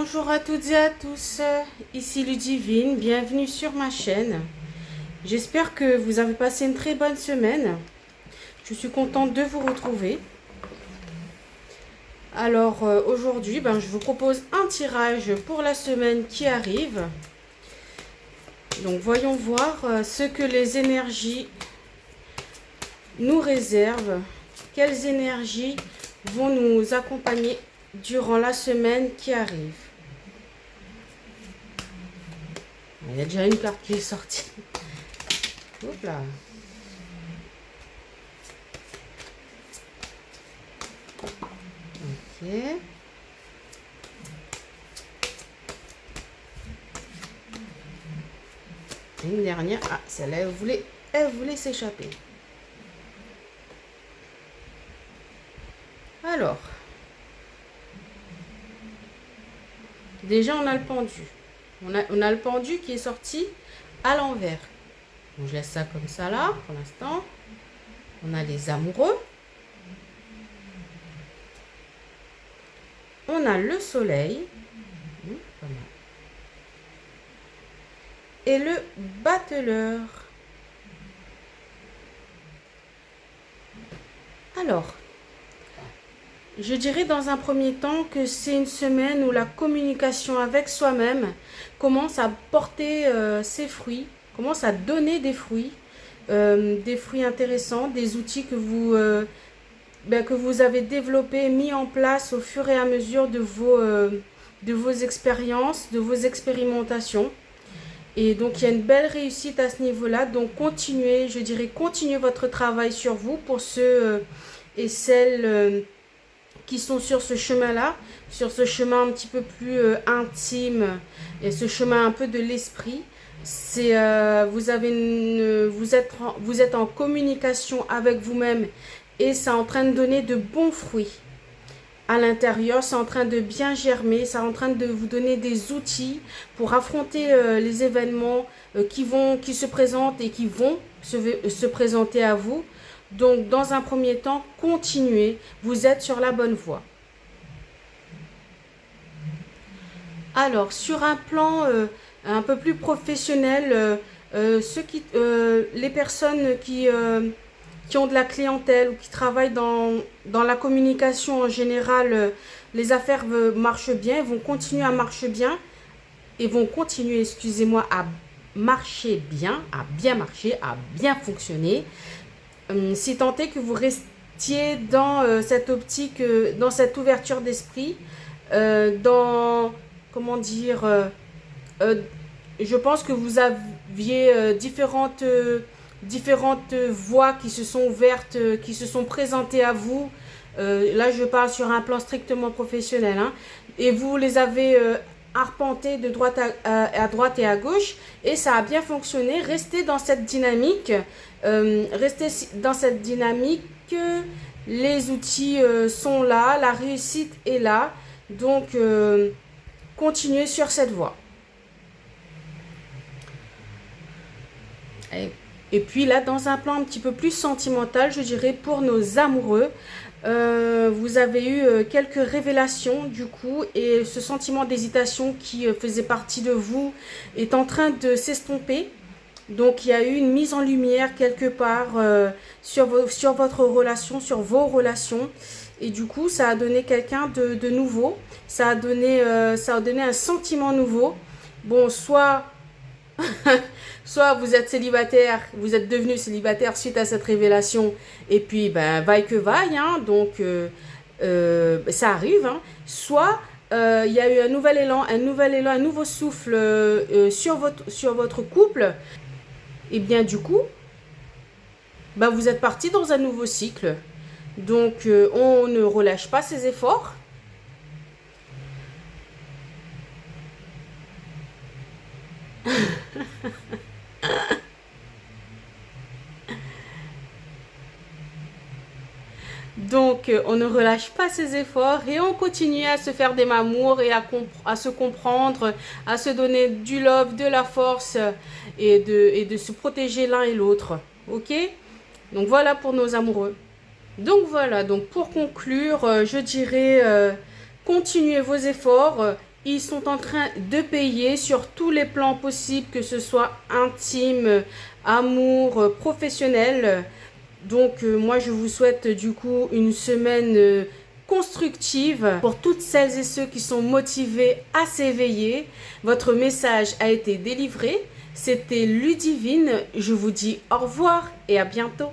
Bonjour à toutes et à tous, ici Ludivine, bienvenue sur ma chaîne. J'espère que vous avez passé une très bonne semaine. Je suis contente de vous retrouver. Alors aujourd'hui, je vous propose un tirage pour la semaine qui arrive. Donc voyons voir ce que les énergies nous réservent. Quelles énergies vont nous accompagner durant la semaine qui arrive. Il y a déjà une carte qui est sortie. Hop là. Ok. Une dernière. Ah, celle-là, elle voulait s'échapper. Alors. Déjà, on a le pendu. On a le pendu qui est sorti à l'envers. Donc, je laisse ça comme ça là, pour l'instant. On a les amoureux. On a le soleil. Et le battleur. Alors, je dirais dans un premier temps que c'est une semaine où la communication avec soi-même commence à porter ses fruits, commence à donner des fruits intéressants, des outils que vous avez développés, mis en place au fur et à mesure de vos expériences, de vos expérimentations. Et donc il y a une belle réussite à ce niveau-là. Donc continuez, je dirais continuez votre travail sur vous pour ceux et celles qui sont sur ce chemin-là, sur ce chemin un petit peu plus intime et ce chemin un peu de l'esprit. C'est vous êtes en communication avec vous-même et c'est en train de donner de bons fruits à l'intérieur, c'est en train de bien germer, c'est en train de vous donner des outils pour affronter les événements qui se présentent et qui vont se présenter à vous. Donc, dans un premier temps, continuez. Vous êtes sur la bonne voie. Alors, sur un plan un peu plus professionnel, les personnes qui ont de la clientèle ou qui travaillent dans la communication en général, les affaires marchent bien, vont continuer à marcher bien et vont continuer, excusez-moi, à marcher bien, à bien marcher, à bien fonctionner. Si tant est que vous restiez dans cette optique, dans cette ouverture d'esprit, comment dire, je pense que vous aviez différentes voies qui se sont ouvertes, qui se sont présentées à vous. Là, je parle sur un plan strictement professionnel, hein, et vous les avez arpentées de droite à droite et à gauche, et ça a bien fonctionné. Restez dans cette dynamique. Les outils sont là, la réussite est là, donc continuez sur cette voie. Et puis là, dans un plan un petit peu plus sentimental, je dirais pour nos amoureux, vous avez eu quelques révélations du coup, et ce sentiment d'hésitation qui faisait partie de vous est en train de s'estomper. Donc il y a eu une mise en lumière quelque part sur votre relation, sur vos relations. Et du coup, ça a donné quelqu'un de nouveau. Ça a donné un sentiment nouveau. Bon, soit vous êtes célibataire, vous êtes devenu célibataire suite à cette révélation. Et puis, vaille que vaille, hein, donc ça arrive. Hein. Soit il y a eu un nouvel élan, un nouveau souffle sur votre couple. Et bien du coup, vous êtes parti dans un nouveau cycle. Donc on ne relâche pas ses efforts. Donc on ne relâche pas ses efforts et on continue à se faire des mamours et à se comprendre, à se donner du love, de la force et de se protéger l'un et l'autre. Ok? Donc voilà pour nos amoureux. Donc voilà, donc pour conclure, je dirais continuez vos efforts Ils sont en train de payer sur tous les plans possibles, que ce soit intime, amour, professionnel. Donc moi je vous souhaite du coup une semaine constructive pour toutes celles et ceux qui sont motivés à s'éveiller. Votre message a été délivré. C'était Ludivine. Je vous dis au revoir et à bientôt.